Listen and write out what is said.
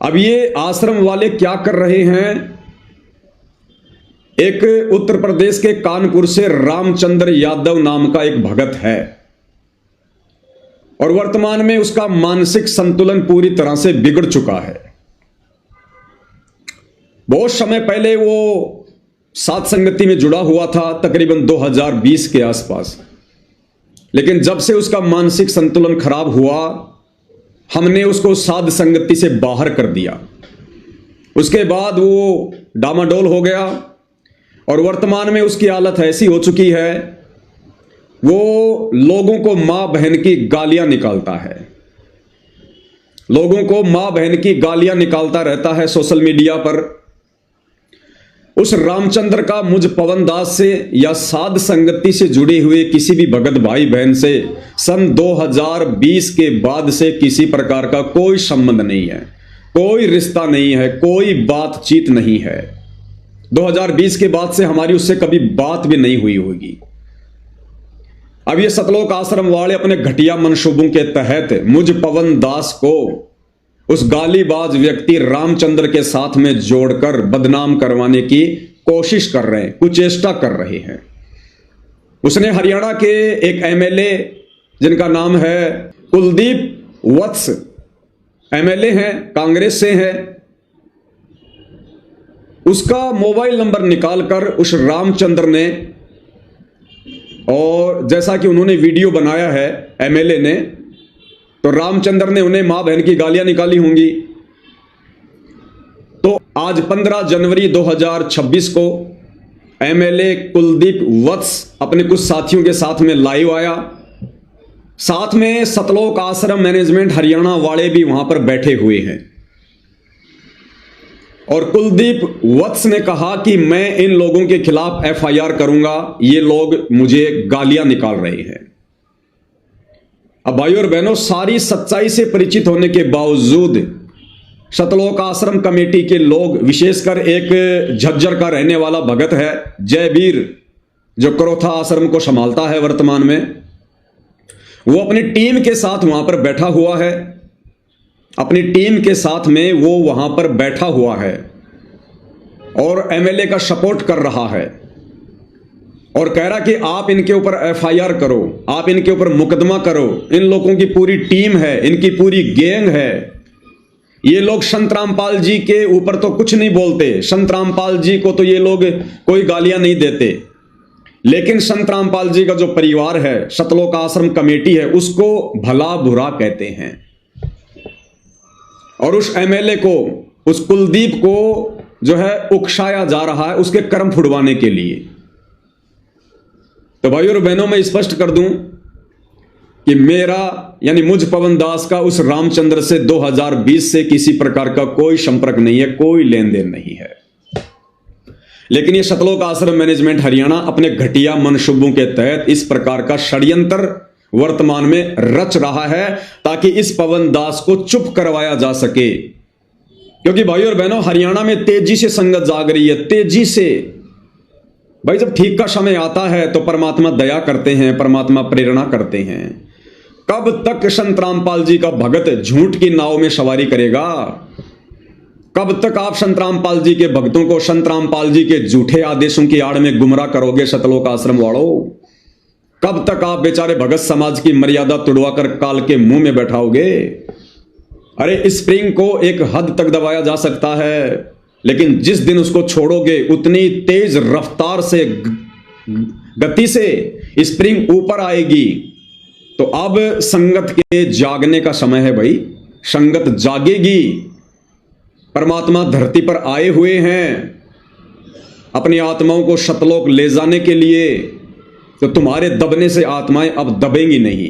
अब ये आश्रम वाले क्या कर रहे हैं, एक उत्तर प्रदेश के कानपुर से रामचंद्र यादव नाम का एक भगत है और वर्तमान में उसका मानसिक संतुलन पूरी तरह से बिगड़ चुका है। बहुत समय पहले वो साध संगति में जुड़ा हुआ था, तकरीबन 2020 के आसपास, लेकिन जब से उसका मानसिक संतुलन खराब हुआ, हमने उसको साध संगति से बाहर कर दिया। उसके बाद वो डामाडोल हो गया और वर्तमान में उसकी हालत ऐसी हो चुकी है, वो लोगों को मां बहन की गालियां निकालता है, लोगों को मां बहन की गालियां निकालता रहता है सोशल मीडिया पर। उस रामचंद्र का मुझ पवन दास से या साध संगति से जुड़े हुए किसी भी भगत भाई बहन से सन 2020 के बाद से किसी प्रकार का कोई संबंध नहीं है, कोई रिश्ता नहीं है, कोई बातचीत नहीं है। 2020 के बाद से हमारी उससे कभी बात भी नहीं हुई होगी। अब ये सतलोक आश्रम वाले अपने घटिया मंसूबों के तहत मुझ पवन दास को उस गालीबाज व्यक्ति रामचंद्र के साथ में जोड़कर बदनाम करवाने की कोशिश कर रहे हैं, कुचेष्टा कर रहे हैं। उसने हरियाणा के एक एमएलए जिनका नाम है कुलदीप वत्स, एमएलए हैं, कांग्रेस से हैं, उसका मोबाइल नंबर निकालकर उस रामचंद्र ने, और जैसा कि उन्होंने वीडियो बनाया है एमएलए ने, तो रामचंद्र ने उन्हें मां बहन की गालियां निकाली होंगी। तो आज 15 जनवरी 2026 को एमएलए कुलदीप वत्स अपने कुछ साथियों के साथ में लाइव आया, साथ में सतलोक आश्रम मैनेजमेंट हरियाणा वाले भी वहां पर बैठे हुए हैं। और कुलदीप वत्स ने कहा कि मैं इन लोगों के खिलाफ एफआईआर करूंगा, ये लोग मुझे गालियां निकाल रहे हैं। अब भाई और बहनों, सारी सच्चाई से परिचित होने के बावजूद सतलोक आश्रम कमेटी के लोग, विशेषकर एक झज्जर का रहने वाला भगत है जयवीर, जो करोथा आश्रम को संभालता है वर्तमान में, वो अपनी टीम के साथ वहां पर बैठा हुआ है, अपनी टीम के साथ में वो वहां पर बैठा हुआ है और एमएलए का सपोर्ट कर रहा है और कह रहा कि आप इनके ऊपर एफआईआर करो, आप इनके ऊपर मुकदमा करो। इन लोगों की पूरी टीम है, इनकी पूरी गैंग है। ये लोग संत रामपाल जी के ऊपर तो कुछ नहीं बोलते, संत रामपाल जी को तो ये लोग कोई गालियां नहीं देते, लेकिन संत रामपाल जी का जो परिवार है, सतलोक आश्रम कमेटी है, उसको भला बुरा कहते हैं। और उस एमएलए को, उस कुलदीप को जो है उकसाया जा रहा है उसके कर्म फुड़वाने के लिए। तो भाइयों और बहनों, मैं स्पष्ट कर दूं कि मेरा यानी मुझ पवन दास का उस रामचंद्र से 2020 से किसी प्रकार का कोई संपर्क नहीं है, कोई लेन देन नहीं है। लेकिन ये सतलोक आश्रम मैनेजमेंट हरियाणा अपने घटिया मंसूबों के तहत इस प्रकार का षड्यंत्र वर्तमान में रच रहा है ताकि इस पवन दास को चुप करवाया जा सके। क्योंकि भाइयों और बहनों, हरियाणा में तेजी से संगत जाग रही है, तेजी से। भाई, जब ठीक का समय आता है तो परमात्मा दया करते हैं, परमात्मा प्रेरणा करते हैं। कब तक संत रामपाल जी का भगत झूठ की नाव में सवारी करेगा? कब तक आप संत रामपाल जी के भक्तों को संत रामपाल जी के झूठे आदेशों की आड़ में गुमराह करोगे सतलोक आश्रम वालों? कब तक आप बेचारे भगत समाज की मर्यादा तुड़वाकर काल के मुंह में बैठाओगे? अरे, स्प्रिंग को एक हद तक दबाया जा सकता है, लेकिन जिस दिन उसको छोड़ोगे उतनी तेज रफ्तार से, गति से स्प्रिंग ऊपर आएगी। तो अब संगत के जागने का समय है भाई, संगत जागेगी। परमात्मा धरती पर आए हुए हैं अपनी आत्माओं को सतलोक ले जाने के लिए, तो तुम्हारे दबने से आत्माएं अब दबेंगी नहीं।